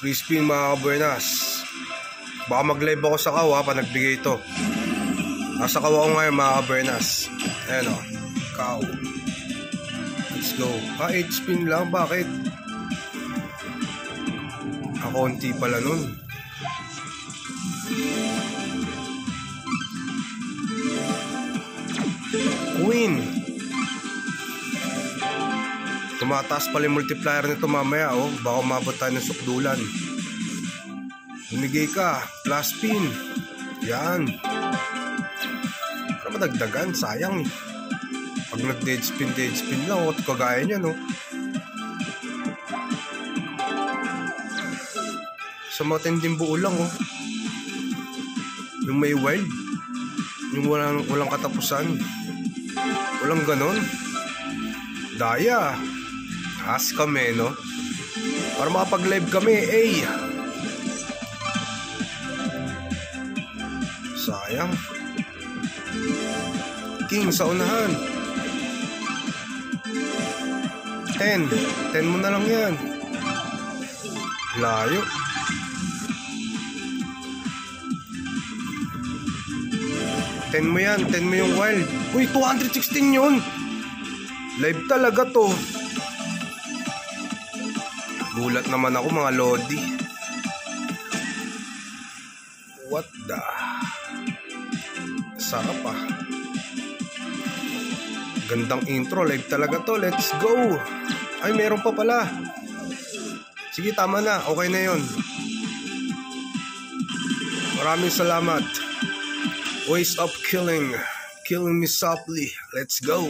Free spin mga kabuenas. Baka mag-live ako sa kawa pa nagbigay ito. Nasa kawa ko ngayon mga kabuenas. Ayan o, cow. Let's go. 8 spin lang, bakit? Konti pala nun. Queen. Tumataas pala yung multiplier nito mamaya, oh. Baka umabot tayo ng sukdulan. Humigay ka. Plus spin. Yan. Para madagdagan, sayang eh. Pag nag-dead spin lang, oh. Kagaya niya, no. Sa matinding buo lang, oh. Yung may wild. Yung walang katapusan. Walang ganon. Daya. As kami, no? Para makapag-live kami, eh. Sayang. King sa unahan. 10 mo na lang yan. Layo. 10 mo yan, 10 mo yung wild. Uy, 216 yun. Live talaga to. Gulat naman ako mga lodi. What the? Sarap ah. Gandang intro, live talaga to. Let's go. Ay, meron pa pala. Sige, tama na. Okay na yun. Maraming salamat. Waste of killing me softly. Let's go.